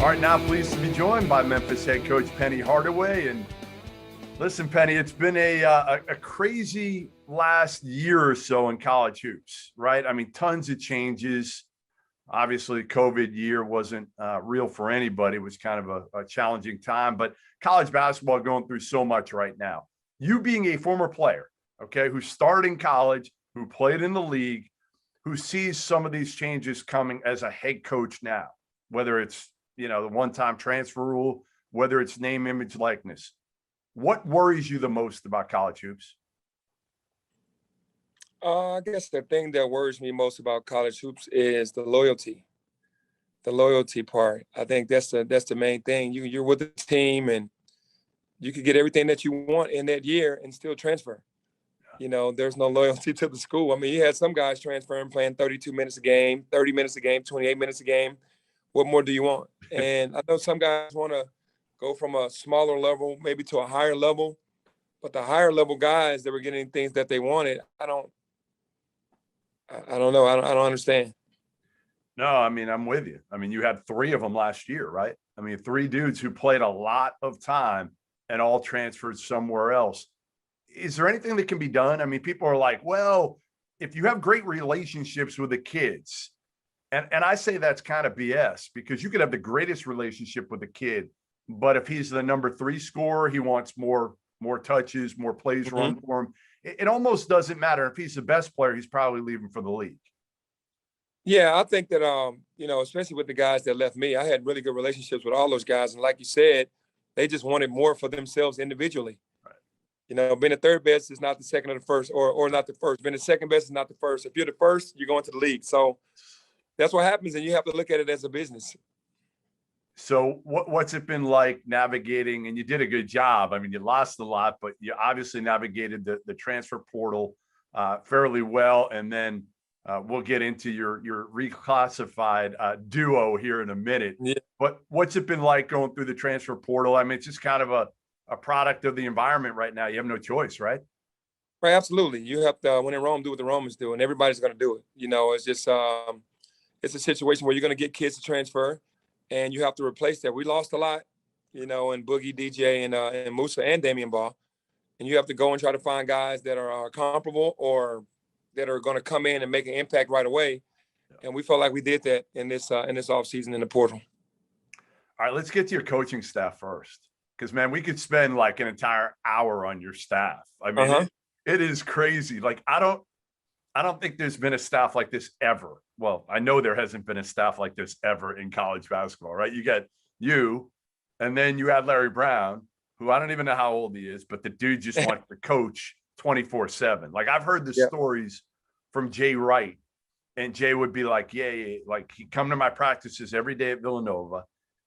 All right, now pleased to be joined by Memphis head coach Penny Hardaway. And listen, Penny, it's been a crazy last year or so in college hoops, right? I mean, tons of changes. Obviously, COVID year wasn't real for anybody. It was kind of a challenging time, but college basketball going through so much right now. You being a former player, okay, who started in college, who played in the league, who sees some of these changes coming as a head coach now, whether it's, the one-time transfer rule, whether it's name, image, likeness. What worries you the most about college hoops? I guess the thing that worries me most about college hoops is the loyalty part. I think that's the main thing. You're with the team and you could get everything that you want in that year and still transfer. There's no loyalty to the school. I mean, you had some guys transferring, playing 32 minutes a game, 30 minutes a game, 28 minutes a game. What more do you want? And I know some guys want to go from a smaller level maybe to a higher level, but the higher level guys that were getting things that they wanted, I don't know. I don't understand. No, I mean, I'm with you. I mean, you had 3 of them last year, right? I mean, 3 dudes who played a lot of time and all transferred somewhere else. Is there anything that can be done? I mean, people are like, well, if you have great relationships with the kids, and I say that's kind of BS, because you could have the greatest relationship with a kid, but if he's the number 3 scorer, he wants more touches, more plays run for him. It almost doesn't matter. If he's the best player, he's probably leaving for the league. Yeah, I think that, especially with the guys that left me, I had really good relationships with all those guys. And like you said, they just wanted more for themselves individually. Right. Being the third best is not the second or the first, or not the first. Being the second best is not the first. If you're the first, you're going to the league. So that's what happens, and you have to look at it as a business. So what's it been like navigating? And you did a good job. I mean, you lost a lot, but you obviously navigated the transfer portal fairly well. And then we'll get into your reclassified duo here in a minute. Yeah. But what's it been like going through the transfer portal? I mean, it's just kind of a product of the environment right now. You have no choice, right? Right, absolutely. You have to, when in Rome, do what the Romans do, and everybody's going to do it. It's just it's a situation where you're going to get kids to transfer, and you have to replace that. We lost a lot, in Boogie, DJ, and Musa and Damian Ball. And you have to go and try to find guys that are comparable or that are going to come in and make an impact right away. And we felt like we did that in this offseason in the portal. All right, let's get to your coaching staff first. Because, man, we could spend like an entire hour on your staff. I mean, it is crazy. Like, I don't think there's been a staff like this ever. Well, I know there hasn't been a staff like this ever in college basketball, right? You got you, and then you had Larry Brown, who I don't even know how old he is, but the dude just wants to coach 24/7. Like, I've heard the stories from Jay Wright, and Jay would be like, yeah, like he'd come to my practices every day at Villanova,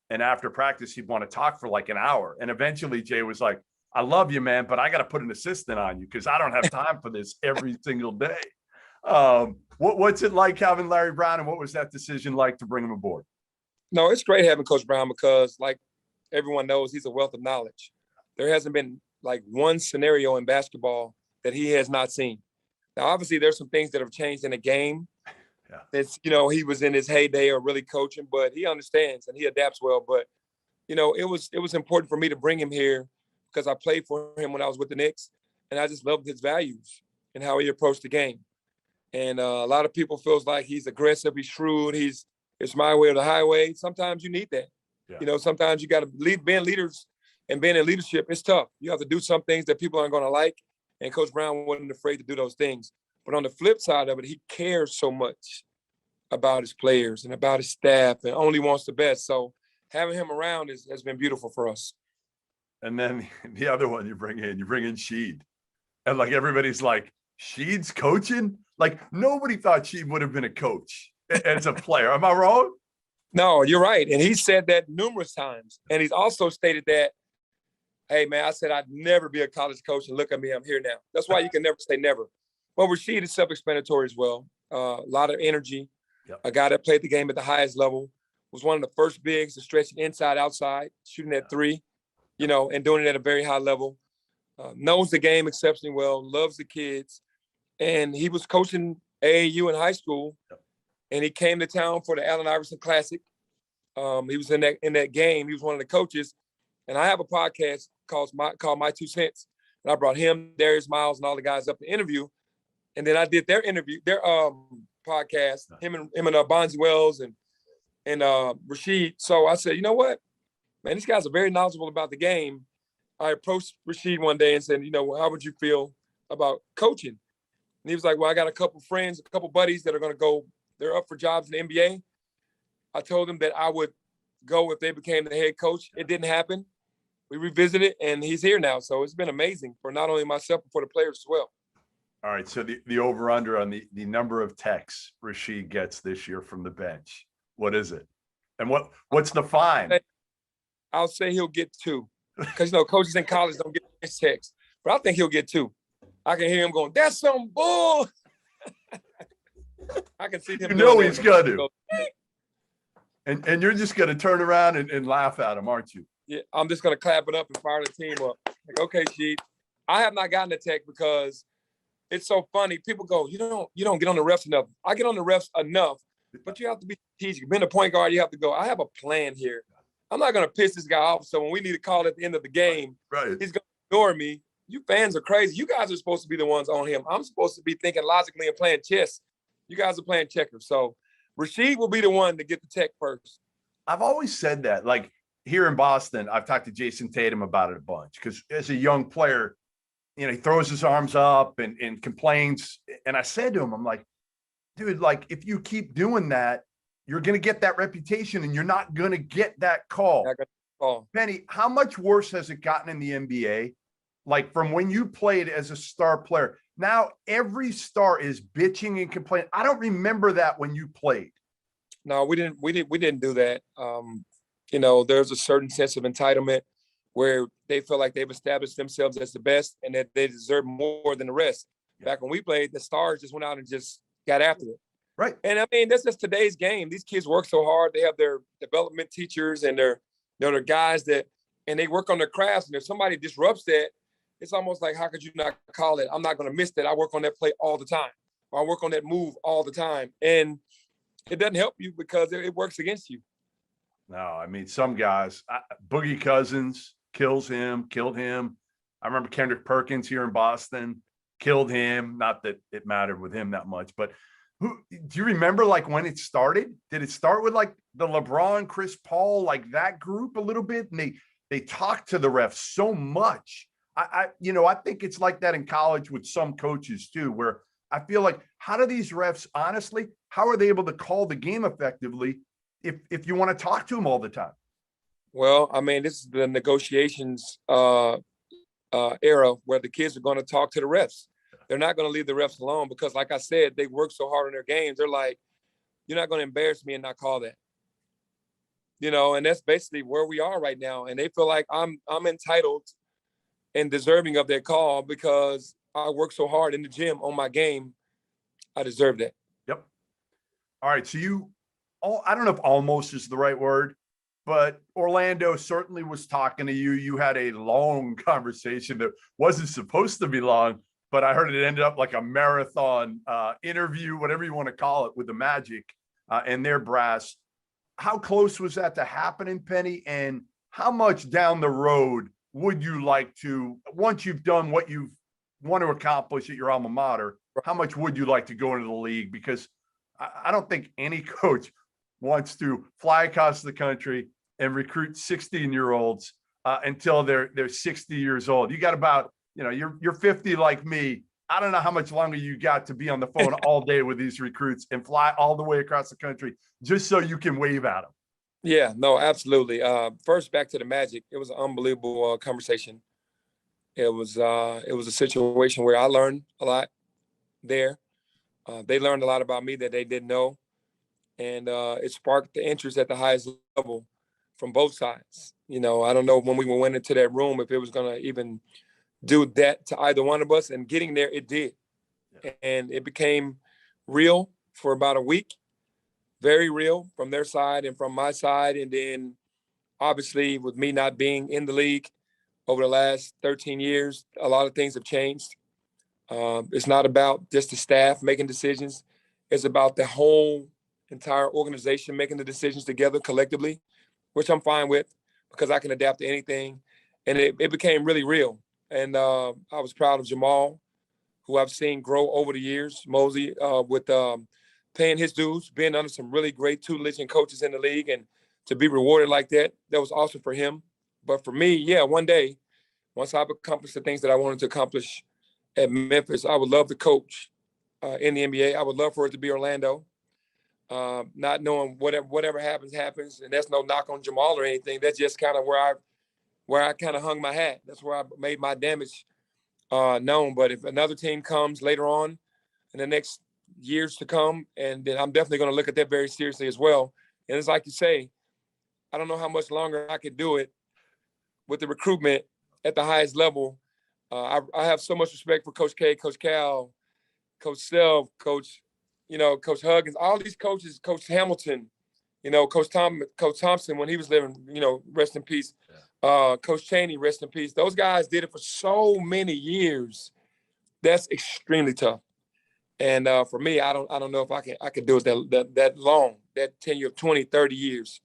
and after practice, he'd want to talk for like an hour. And eventually Jay was like, I love you, man, but I got to put an assistant on you because I don't have time for this every single day. What's it like having Larry Brown, and what was that decision like to bring him aboard? No, it's great having Coach Brown because, like everyone knows, he's a wealth of knowledge. There hasn't been like one scenario in basketball that he has not seen. Now, obviously, there's some things that have changed in the game. Yeah. It's, he was in his heyday of really coaching, but he understands and he adapts well. But, it was important for me to bring him here because I played for him when I was with the Knicks, and I just loved his values and how he approached the game. And a lot of people feels like he's aggressive, he's shrewd, it's my way or the highway. Sometimes you need that. Yeah. Sometimes you got to lead, being leaders and being in leadership, it's tough. You have to do some things that people aren't going to like. And Coach Brown wasn't afraid to do those things. But on the flip side of it, he cares so much about his players and about his staff and only wants the best. So having him around has been beautiful for us. And then the other one you bring in Sheed. And like everybody's like, Sheed's coaching? Like nobody thought Sheed would have been a coach as a player. Am I wrong? No, you're right. And he said that numerous times. And he's also stated that, hey, man, I said I'd never be a college coach, and look at me, I'm here now. That's why you can never say never. But Rasheed is self-explanatory as well. A lot of energy. Yep. A guy that played the game at the highest level, was one of the first bigs to stretch inside, outside, shooting at 3, and doing it at a very high level. Knows the game exceptionally well, loves the kids. And he was coaching AAU in high school. Yep. And he came to town for the Allen Iverson Classic. He was in that game. He was one of the coaches. And I have a podcast called My Two Cents. And I brought him, Darius Miles, and all the guys up to interview. And then I did their podcast, him and Bonzi Wells and Rasheed. So I said, you know what? Man, these guys are very knowledgeable about the game. I approached Rasheed one day and said, how would you feel about coaching? And he was like, well, I got a couple friends, a couple buddies that are going to go. They're up for jobs in the NBA. I told them that I would go if they became the head coach. It didn't happen. We revisited, and he's here now. So it's been amazing for not only myself, but for the players as well. All right. So the over-under on the number of texts Rasheed gets this year from the bench, what is it? And what's the fine? I'll say he'll get 2. Because, coaches in college don't get his text. But I think he'll get 2. I can hear him going, that's some bull. I can see him. He's going to. And you're just going to turn around and laugh at him, aren't you? Yeah, I'm just going to clap it up and fire the team up. Like, okay, Sheed. I have not gotten a text because it's so funny. People go, you don't get on the refs enough. I get on the refs enough, but you have to be strategic. Being a point guard, you have to go, I have a plan here. I'm not going to piss this guy off. So when we need to call at the end of the game, right, he's going to ignore me. You fans are crazy. You guys are supposed to be the ones on him. I'm supposed to be thinking logically and playing chess. You guys are playing checkers. So Rasheed will be the one to get the tech first. I've always said that. Like here in Boston, I've talked to Jason Tatum about it a bunch because as a young player, he throws his arms up and complains. And I said to him, I'm like, dude, like if you keep doing that, you're going to get that reputation and you're not going to get that call. Penny, how much worse has it gotten in the NBA? Like from when you played as a star player, now every star is bitching and complaining. I don't remember that when you played. No, we didn't do that. There's a certain sense of entitlement where they feel like they've established themselves as the best and that they deserve more than the rest. Back when we played, the stars just went out and just got after it. Right. And I mean, that's just today's game. These kids work so hard. They have their development teachers and their guys and they work on their crafts. And if somebody disrupts that, it's almost like, how could you not call it? I'm not going to miss that. I work on that play all the time. Or I work on that move all the time. And it doesn't help you because it works against you. No, I mean, some guys, Boogie Cousins killed him. I remember Kendrick Perkins here in Boston killed him. Not that it mattered with him that much, but do you remember like when it started? Did it start with like the LeBron, Chris Paul, like that group a little bit? And they talked to the refs so much. I think it's like that in college with some coaches too, where I feel like, how do these refs, honestly, how are they able to call the game effectively if you want to talk to them all the time? Well, I mean, this is the negotiations era where the kids are going to talk to the refs. They're not going to leave the refs alone because, like I said, they work so hard on their games. They're like, you're not going to embarrass me and not call that. And that's basically where we are right now. And they feel like I'm entitled and deserving of that call because I work so hard in the gym on my game. I deserve that. Yep. All right. So I don't know if almost is the right word, but Orlando certainly was talking to you. You had a long conversation that wasn't supposed to be long, but I heard it ended up like a marathon interview, whatever you want to call it, with the Magic and their brass. How close was that to happening, Penny? And how much down the road would you like to, once you've done what you want to accomplish at your alma mater, how much would you like to go into the league? Because I don't think any coach wants to fly across the country and recruit 16-year-olds until they're 60 years old. You got about, you're 50 like me. I don't know how much longer you got to be on the phone all day with these recruits and fly all the way across the country just so you can wave at them. Yeah, no, absolutely. First, back to the Magic. It was an unbelievable conversation. It was a situation where I learned a lot there. They learned a lot about me that they didn't know. And it sparked the interest at the highest level from both sides. I don't know when we went into that room if it was going to even do that to either one of us. And getting there, it did. Yeah. And it became real for about a week. Very real from their side and from my side. And then obviously with me not being in the league over the last 13 years, a lot of things have changed. It's not about just the staff making decisions. It's about the whole entire organization making the decisions together collectively. which I'm fine with because I can adapt to anything. And it became really real. And I was proud of Jamal, who I've seen grow over the years, Mosey, with paying his dues, being under some really great tutelage and coaches in the league, and to be rewarded like that, that was awesome for him. But for me, yeah, one day, once I've accomplished the things that I wanted to accomplish at Memphis, I would love to coach in the NBA. I would love for it to be Orlando. Not knowing whatever happens, and that's no knock on Jamal or anything. That's just kind of where I kind of hung my hat. That's where I made my damage known. But if another team comes later on in the next years to come, and then I'm definitely going to look at that very seriously as well. And it's like you say, I don't know how much longer I could do it with the recruitment at the highest level. I have so much respect for Coach K, Coach Cal, Coach Self, Coach Huggins, all these coaches, Coach Hamilton, Coach Thompson when he was living, rest in peace. Coach Chaney, rest in peace. Those guys did it for so many years. That's extremely tough. And for me, I don't know if I could do it that long, that tenure of 20, 30 years,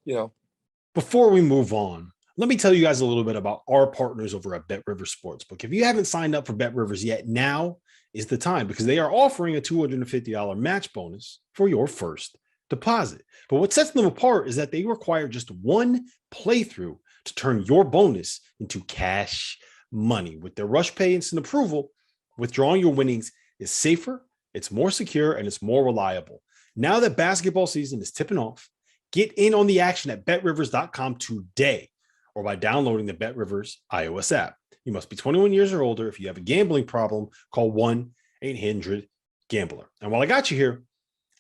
Before we move on, let me tell you guys a little bit about our partners over at BetRivers Sportsbook. If you haven't signed up for BetRivers yet, now is the time because they are offering a $250 match bonus for your first deposit. But what sets them apart is that they require just one playthrough to turn your bonus into cash money. With their Rush Pay instant approval, withdrawing your winnings is safer, it's more secure, and it's more reliable. Now that basketball season is tipping off, get in on the action at betrivers.com today or by downloading the BetRivers iOS app. You must be 21 years or older. If you have a gambling problem, call 1-800-GAMBLER. And while I got you here,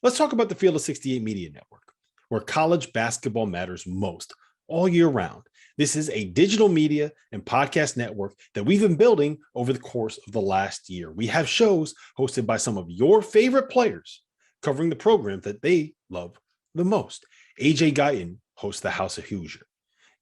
let's talk about the Field of 68 Media Network, where college basketball matters most all year round. This is a digital media and podcast network that we've been building over the course of the last year. We have shows hosted by some of your favorite players covering the program that they love the most. AJ Guyton hosts the House of Hoosier.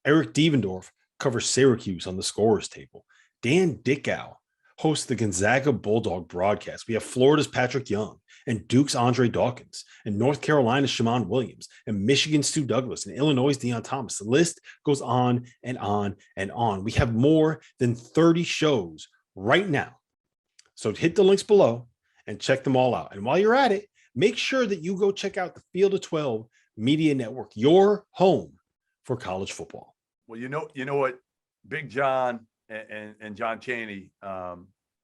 Eric Devendorf covers Syracuse on the scorer's table. Dan Dickow hosts the Gonzaga Bulldog broadcast. We have Florida's Patrick Young and Duke's Andre Dawkins and North Carolina's Shammond Williams and Michigan's Stu Douglas and Illinois' Deion Thomas. The list goes on and on and on. We have more than 30 shows right now. So hit the links below and check them all out. And while you're at it, make sure that you go check out the Field of 12 Media Network, your home for college football. Well, you know what, Big John and John Chaney,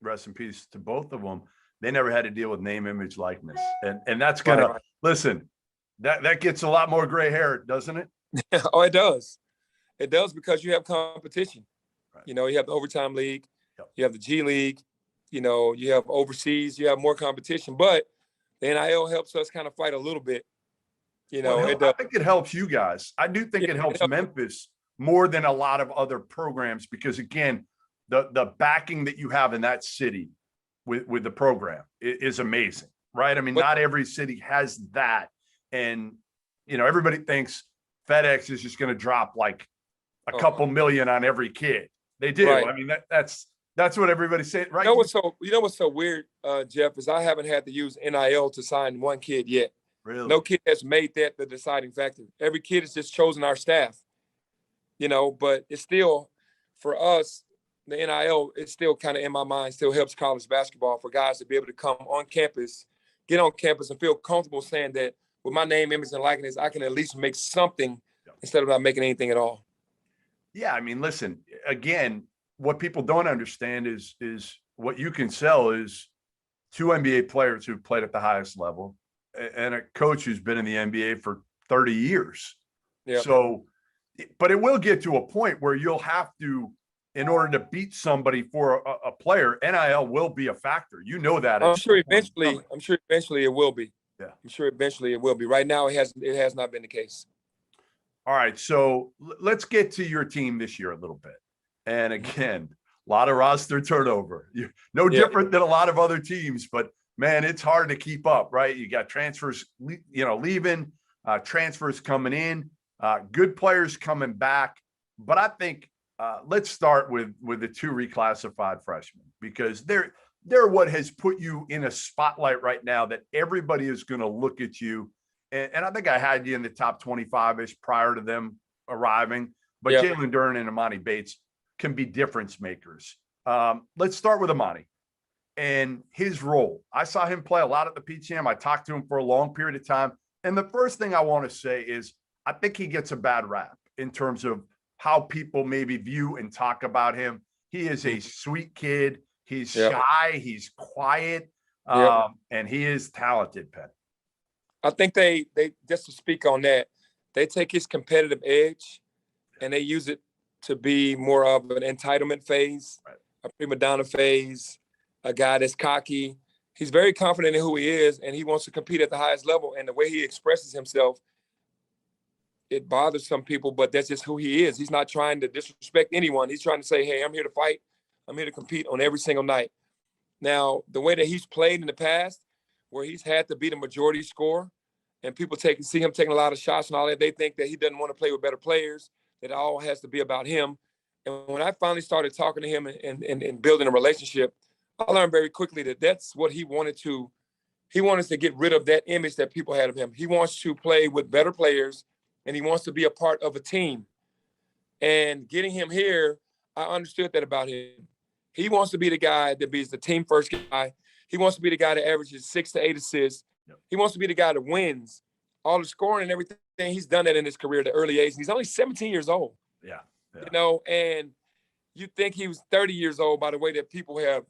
rest in peace to both of them. They never had to deal with name, image, likeness. And that's gonna listen, that gets a lot more gray hair, doesn't it? Oh, it does. It does because you have competition. Right. You have the overtime league, Yep. You have the G League, you have overseas, you have more competition, but the NIL helps us kind of fight a little bit. I think it helps you guys. I do think it helps Memphis more than a lot of other programs because, again, the backing that you have in that city with the program is amazing, right? I mean, not every city has that. And, everybody thinks FedEx is just going to drop like a couple million on every kid. They do. Right. I mean, that's what everybody's saying, right? What's so weird, Jeff, is I haven't had to use NIL to sign one kid yet. Really? No kid has made that the deciding factor. Every kid has just chosen our staff, but it's still, for us, the NIL, it's still kind of in my mind, still helps college basketball for guys to be able to come on campus, get on campus and feel comfortable saying that with my name, image, and likeness, I can at least make something instead of not making anything at all. Yeah, I mean, listen, again, what people don't understand is what you can sell is 2 NBA players who've played at the highest level and a coach who's been in the NBA for 30 years. Yeah. So, but it will get to a point where you'll have to, in order to beat somebody for a player, NIL will be a factor. That. I'm sure eventually it will be. Yeah. I'm sure eventually it will be. Right now, it has not been the case. All right. So let's get to your team this year a little bit. And again, a lot of roster turnover. Different than a lot of other teams, but man, it's hard to keep up, right? You got transfers, leaving, transfers coming in, good players coming back. But I think let's start with the 2 reclassified freshmen because they're what has put you in a spotlight right now that everybody is going to look at you. And I think I had you in the top 25-ish prior to them arriving, but Yeah. Jalen Duren and Amani Bates can be difference makers. Let's start with Amani and his role. I saw him play a lot at the PCM. I talked to him for a long period of time. And the first thing I want to say is I think he gets a bad rap in terms of how people maybe view and talk about him. He is a sweet kid. He's shy. He's quiet. And he is talented, Penn. I think they just to speak on that, they take his competitive edge and they use it to be more of an entitlement phase, a prima donna phase, a guy that's cocky. He's very confident in who he is, and he wants to compete at the highest level. And the way he expresses himself, it bothers some people, but that's just who he is. He's not trying to disrespect anyone. He's trying to say, hey, I'm here to fight. I'm here to compete on every single night. Now, the way that he's played in the past, where he's had to be the majority scorer, and people see him taking a lot of shots and all that, they think that he doesn't want to play with better players, that it all has to be about him. And when I finally started talking to him and building a relationship, I learned very quickly that that's what he wanted to. He wanted to get rid of that image that people had of him. He wants to play with better players, and he wants to be a part of a team. And getting him here, I understood that about him. He wants to be the guy that be the team first guy. He wants to be the guy that averages 6 to 8 assists. Yep. He wants to be the guy that wins all the scoring and everything. He's done that in his career at the early age. He's only 17 years old. Yeah. You know, and you think he was 30 years old by the way that people have,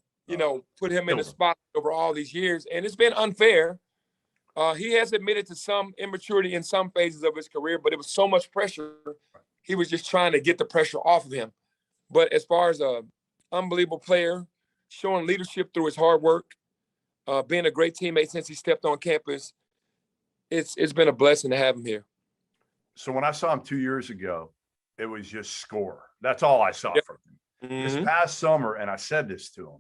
put him in the spot over all these years. And it's been unfair. He has admitted to some immaturity in some phases of his career, but it was so much pressure. He was just trying to get the pressure off of him. But as far as an unbelievable player, showing leadership through his hard work, being a great teammate since he stepped on campus, it's been a blessing to have him here. So when I saw him 2 years ago, it was just score. That's all I saw from him. Mm-hmm. This past summer, and I said this to him,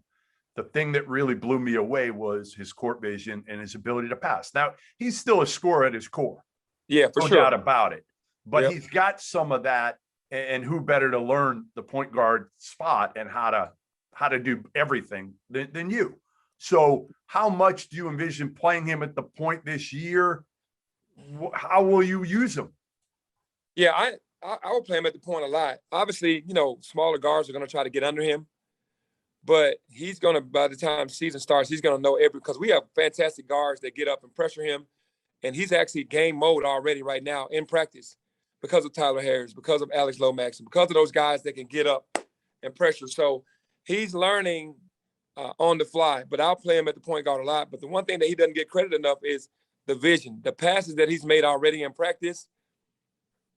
the thing that really blew me away was his court vision and his ability to pass. Now, he's still a scorer at his core. Yeah, for sure. No doubt about it. But he's got some of that, and who better to learn the point guard spot and how to do everything than you. So how much do you envision playing him at the point this year? How will you use him? Yeah, I will play him at the point a lot. Obviously, smaller guards are going to try to get under him. But he's going to, by the time season starts, he's going to know because we have fantastic guards that get up and pressure him. And he's actually game mode already right now in practice because of Tyler Harris, because of Alex Lomax, and because of those guys that can get up and pressure. So he's learning on the fly, but I'll play him at the point guard a lot. But the one thing that he doesn't get credit enough is the vision, the passes that he's made already in practice.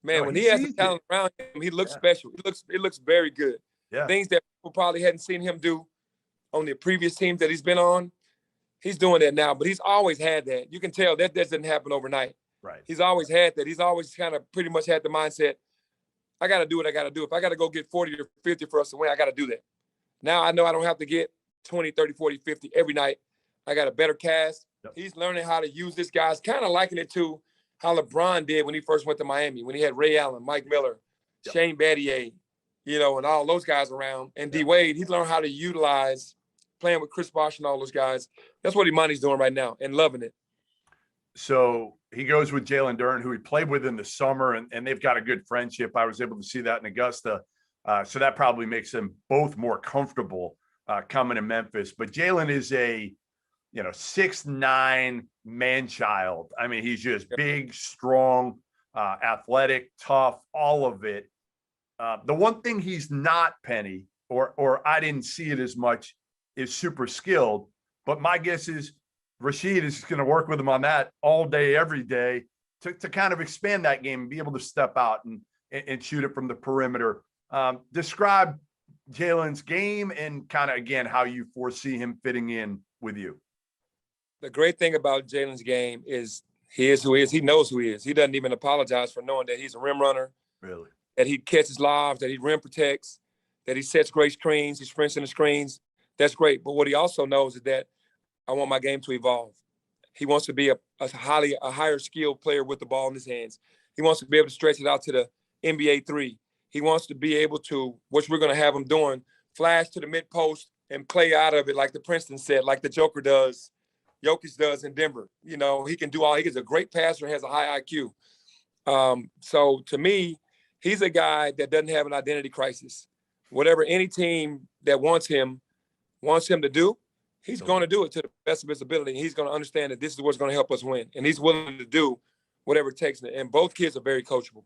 Man, when he has the talent around him, he looks special. It looks very good. Yeah. Things that people probably hadn't seen him do on the previous teams that he's been on, he's doing that now. But he's always had that. You can tell that doesn't happen overnight. Right. He's always had that. He's always kind of pretty much had the mindset, I got to do what I got to do. If I got to go get 40 or 50 for us to win, I got to do that. Now I know I don't have to get 20, 30, 40, 50 every night. I got a better cast. Yep. He's learning how to use this guy. It's kind of liking it to how LeBron did when he first went to Miami, when he had Ray Allen, Mike Miller, Shane Battier, and all those guys around. And D-Wade, he's learned how to utilize playing with Chris Bosh and all those guys. That's what Imani's doing right now and loving it. So he goes with Jalen Duren, who he played with in the summer, and they've got a good friendship. I was able to see that in Augusta. So that probably makes them both more comfortable coming to Memphis. But Jalen is a 6'9" man-child. I mean, he's just big, strong, athletic, tough, all of it. The one thing he's not, Penny, or I didn't see it as much, is super skilled. But my guess is Rasheed is going to work with him on that all day, every day to kind of expand that game and be able to step out and shoot it from the perimeter. Describe Jalen's game and kind of, again, how you foresee him fitting in with you. The great thing about Jalen's game is he is who he is. He knows who he is. He doesn't even apologize for knowing that he's a rim runner. Really? That he catches lobs, that he rim protects, that he sets great screens, he sprints in the screens. That's great. But what he also knows is that I want my game to evolve. He wants to be a higher skilled player with the ball in his hands. He wants to be able to stretch it out to the NBA 3. He wants to be able to, which we're going to have him doing, flash to the mid post and play out of it like the Princeton set, like the Joker does, Jokic does in Denver. He can do all. He's a great passer, has a high IQ. So to me, he's a guy that doesn't have an identity crisis. Whatever any team that wants him to do, he's going to do it to the best of his ability. He's going to understand that this is what's going to help us win. And he's willing to do whatever it takes. And both kids are very coachable.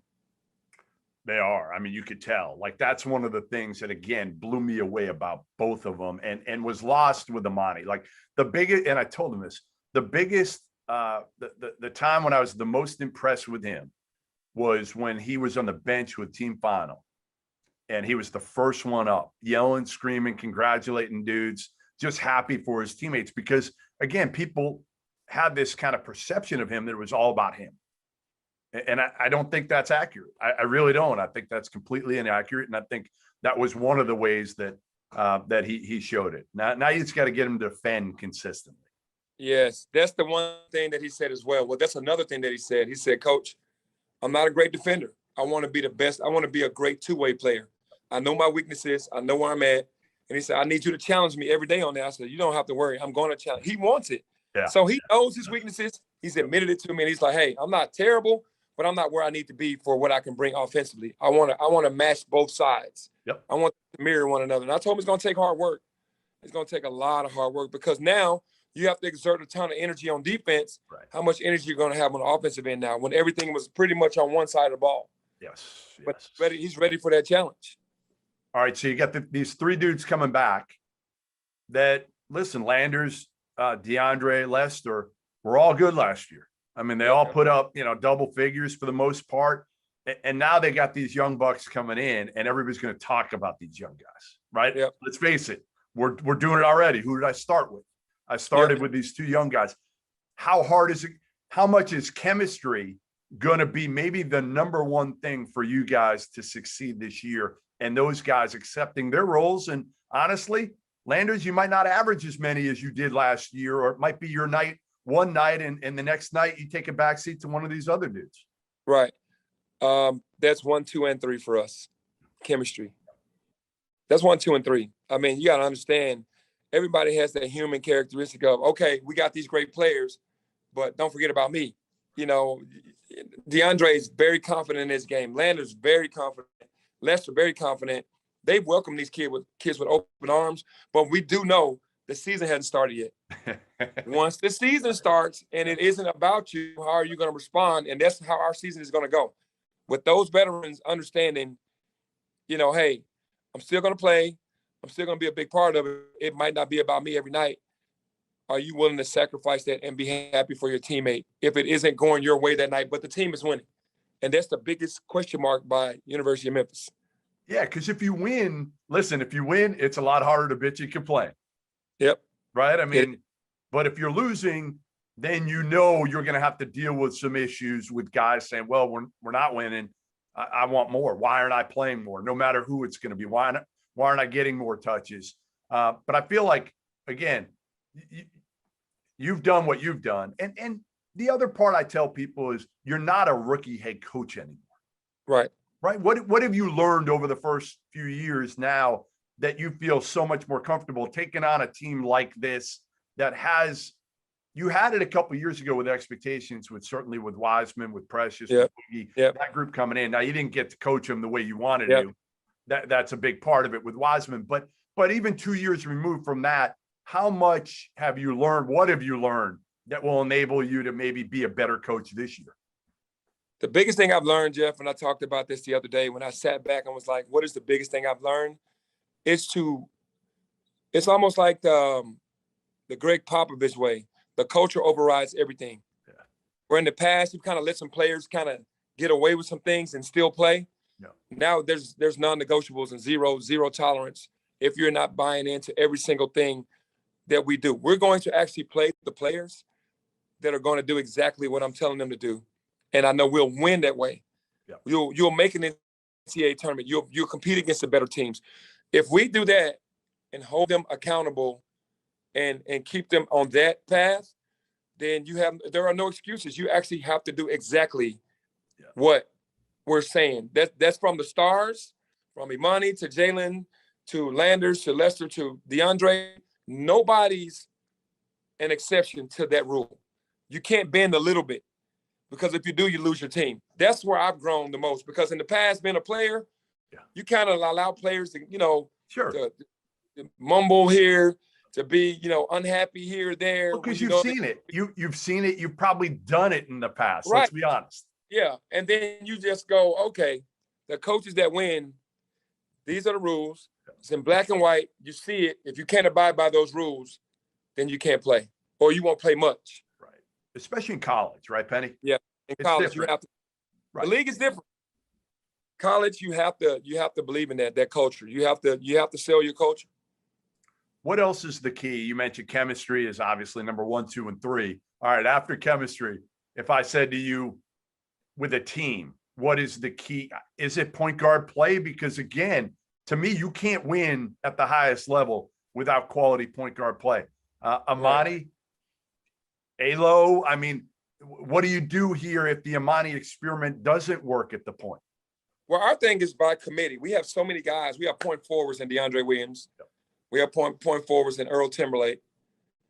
They are. I mean, you could tell. Like, that's one of the things that, again, blew me away about both of them and was lost with Amani. Like, the biggest, and I told him this, the biggest, the time when I was the most impressed with him was when he was on the bench with Team Final. And he was the first one up, yelling, screaming, congratulating dudes, just happy for his teammates. Because, again, people had this kind of perception of him that it was all about him. And I don't think that's accurate. I really don't. I think that's completely inaccurate. And I think that was one of the ways that that he showed it. Now you just got to get him to defend consistently. Yes, that's the one thing that he said as well. Well, that's another thing that he said. He said, Coach, I'm not a great defender. I want to be the best. I want to be a great two-way player. I know my weaknesses. I know where I'm at. And he said, I need you to challenge me every day on that. I said, you don't have to worry. I'm going to challenge. He wants it. Yeah. So he knows his weaknesses. He's admitted it to me. And he's like, hey, I'm not terrible, but I'm not where I need to be for what I can bring offensively. I want to match both sides. Yep. I want to mirror one another. And I told him it's going to take hard work. It's going to take a lot of hard work because now you have to exert a ton of energy on defense. Right. How much energy you're going to have on the offensive end now when everything was pretty much on one side of the ball. Yes. But he's ready for that challenge. All right, so you got these three dudes coming back that, listen, Landers, DeAndre, Lester, were all good last year. I mean, they all put up, double figures for the most part. And now they got these young bucks coming in, and everybody's going to talk about these young guys, right? Yep. Let's face it. We're doing it already. Who did I start with? I started with these two young guys. How hard is it? How much is chemistry going to be maybe the number one thing for you guys to succeed this year? And those guys accepting their roles. And honestly, Landers, you might not average as many as you did last year, or it might be your night, one night, and the next night you take a backseat to one of these other dudes. Right. That's 1, 2, and 3 for us. Chemistry. That's 1, 2, and 3. I mean, you got to understand, everybody has that human characteristic of, okay, we got these great players, but don't forget about me. DeAndre is very confident in his game. Landers very confident. Lester very confident. They've welcomed these kids with open arms, but we do know the season hasn't started yet. Once the season starts and it isn't about you, how are you going to respond? And that's how our season is going to go. With those veterans understanding, hey, I'm still going to play. I'm still going to be a big part of it. It might not be about me every night. Are you willing to sacrifice that and be happy for your teammate if it isn't going your way that night, but the team is winning? And that's the biggest question mark by University of Memphis. Yeah, because if you win, it's a lot harder to bitch and complain. Yep. Right? I mean, but if you're losing, then you're going to have to deal with some issues with guys saying, well, we're not winning. I want more. Why aren't I playing more? No matter who it's going to be. Why aren't I getting more touches? But I feel like, again, you've done what you've done. And the other part I tell people is you're not a rookie head coach anymore. Right. Right. What have you learned over the first few years now that you feel so much more comfortable taking on a team like this that you had it a couple of years ago with expectations, certainly with Wiseman, with Precious, with Boogie, that group coming in. Now you didn't get to coach them the way you wanted to. That's a big part of it with Wiseman. But even 2 years removed from that, how much have you learned? What have you learned that will enable you to maybe be a better coach this year? The biggest thing I've learned, Jeff, and I talked about this the other day when I sat back and was like, what is the biggest thing I've learned? It's almost like the Greg Popovich way. The culture overrides everything. Yeah. Where in the past, you kind of let some players kind of get away with some things and still play. Yeah. Now there's non-negotiables and zero tolerance if you're not buying into every single thing that we do. We're going to actually play the players that are going to do exactly what I'm telling them to do. And I know we'll win that way. Yeah. You'll make an NCAA tournament. You'll compete against the better teams. If we do that and hold them accountable and keep them on that path, then there are no excuses. You actually have to do exactly what we're saying. That's from the stars, from Imani to Jalen to Landers to Lester to DeAndre. Nobody's an exception to that rule. You can't bend a little bit. Because if you do, you lose your team. that's where I've grown the most, because in the past, being a player, you kind of allow players to, Sure, to mumble here, to be, unhappy here, there. Because you've seen it. You've seen it. You've probably done it in the past. Right. Let's be honest. Yeah. And then you just go, okay, the coaches that win, these are the rules. It's in black and white. You see it. If you can't abide by those rules, then you can't play, or you won't play much. Right. Especially in college, right, Penny? Yeah. In college, you have to. Right. The league is different. College, you have to believe in that culture. You have to sell your culture. What else is the key? You mentioned chemistry is obviously number 1, 2, and 3. All right. After chemistry, if I said to you, with a team, what is the key? Is it point guard play? Because again, to me, you can't win at the highest level without quality point guard play. Amani, Alo, I mean, what do you do here if the Amani experiment doesn't work at the point? Well, our thing is by committee. We have so many guys. We have point forwards in DeAndre Williams. Yep. We have point forwards in Earl Timberlake.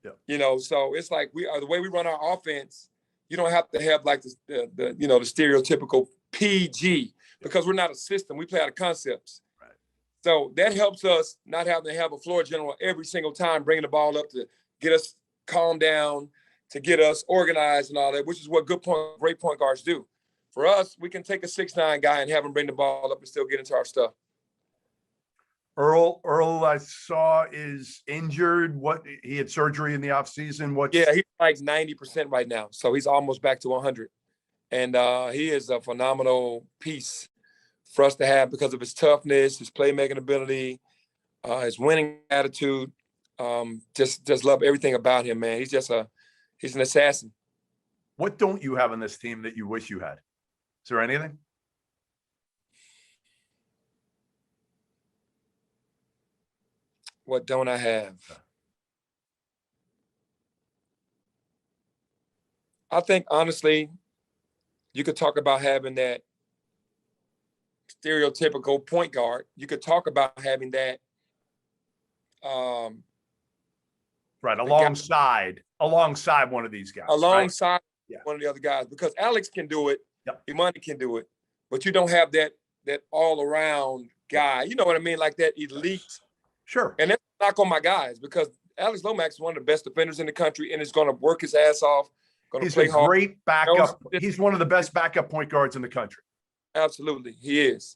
Yep. So it's like the way we run our offense. You don't have to have like the stereotypical PG, because we're not a system. We play out of concepts. Right. So that helps us not having to have a floor general every single time bringing the ball up to get us calmed down, to get us organized and all that, which is what great point guards do. For us, we can take a 6'9" guy and have him bring the ball up and still get into our stuff. Earl, I saw is injured. What, he had surgery in the offseason? Yeah, he's like 90% right now. So he's almost back to 100. And he is a phenomenal piece for us to have because of his toughness, his playmaking ability, his winning attitude. Just love everything about him, man. He's an assassin. What don't you have on this team that you wish you had? Is there anything? What don't I have? I think, honestly, you could talk about having that stereotypical point guard. You could talk about having that. Right, alongside one of these guys. Alongside one of the other guys, because Alex can do it. Yep. Imani can do it. But you don't have that all-around guy. You know what I mean? Like that elite. Sure. And that's knock on my guys, because Alex Lomax is one of the best defenders in the country and is going to work his ass off. He's a great backup. He's one of the best backup point guards in the country. Absolutely. He is.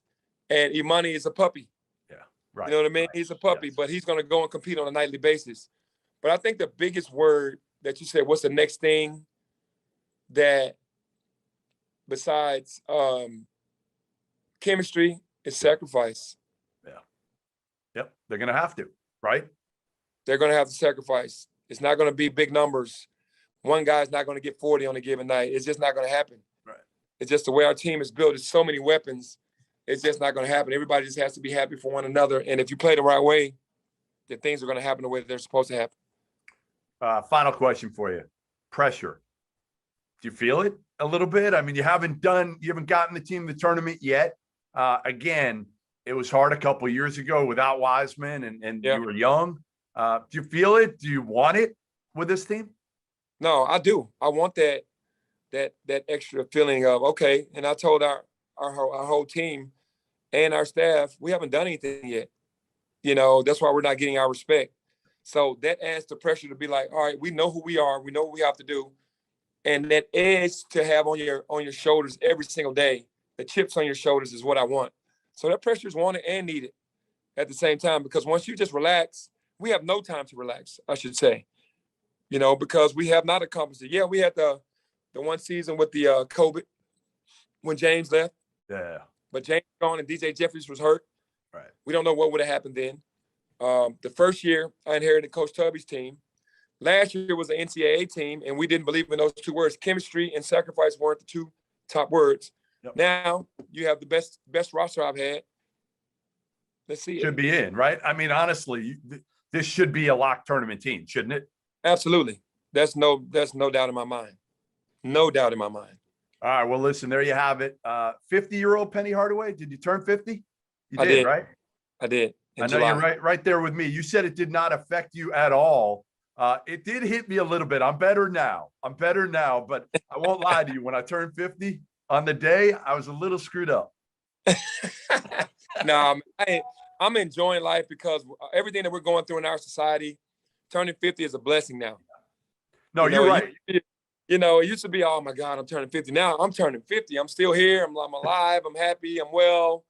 And Imani is a puppy. Yeah. Right. You know what I mean? Right. He's a puppy, but he's going to go and compete on a nightly basis. But I think the biggest word that you said, what's the next thing that besides chemistry is sacrifice. Yeah. Yep. They're going to have to, right? They're going to have to sacrifice. It's not going to be big numbers. One guy's not going to get 40 on a given night. It's just not going to happen. Right. It's just the way our team is built. There's so many weapons. It's just not going to happen. Everybody just has to be happy for one another. And if you play the right way, then things are going to happen the way that they're supposed to happen. Final question for you. Pressure. Do you feel it a little bit? I mean, you haven't gotten the team to the tournament yet. Again, it was hard a couple of years ago without Wiseman and you were young. Do you feel it? Do you want it with this team? No, I do. I want that extra feeling of, okay. And I told our whole team and our staff, we haven't done anything yet. That's why we're not getting our respect. So that adds the pressure to be like, all right, we know who we are. We know what we have to do. And that edge to have on your shoulders every single day, the chips on your shoulders is what I want. So that pressure is wanted and needed at the same time, because once you just relax, we have no time to relax, I should say, because we have not accomplished it. Yeah, we had the one season with the COVID when James left. Yeah. But James gone and DJ Jeffries was hurt. Right. We don't know what would have happened then. The first year, I inherited Coach Tubby's team. Last year was an NCAA team, and we didn't believe in those two words. Chemistry and sacrifice weren't the two top words. Yep. Now you have the best roster I've had. Let's see. Should be in, right? I mean, honestly, this should be a locked tournament team, shouldn't it? Absolutely. That's no doubt in my mind. No doubt in my mind. All right. Well, listen, there you have it. 50-year-old Penny Hardaway. Did you turn 50? You did, right? I did. I know you're right there with me. You said it did not affect you at all. It did hit me a little bit. I'm better now, but I won't lie to you. When I turned 50, On the day, I was a little screwed up. No, I'm enjoying life because everything that we're going through in our society, turning 50 is a blessing now. No, you're right. It used to be, oh my God, I'm turning 50. Now I'm turning 50. I'm still here. I'm alive. I'm happy. I'm well.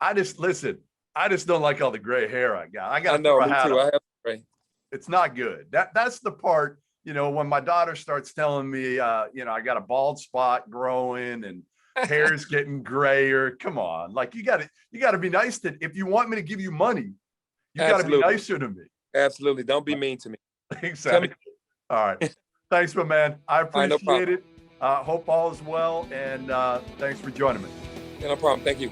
I just don't like all the gray hair I got. I know, me too. I have gray. It's not good. That's the part, when my daughter starts telling me, I got a bald spot growing and hair's getting grayer. Come on. Like you gotta be nice to, if you want me to give you money, you gotta be nicer to me. Absolutely. Don't be mean to me. Exactly. All right. Thanks, my man. I appreciate it. Hope all is well. And thanks for joining me. No problem. Thank you.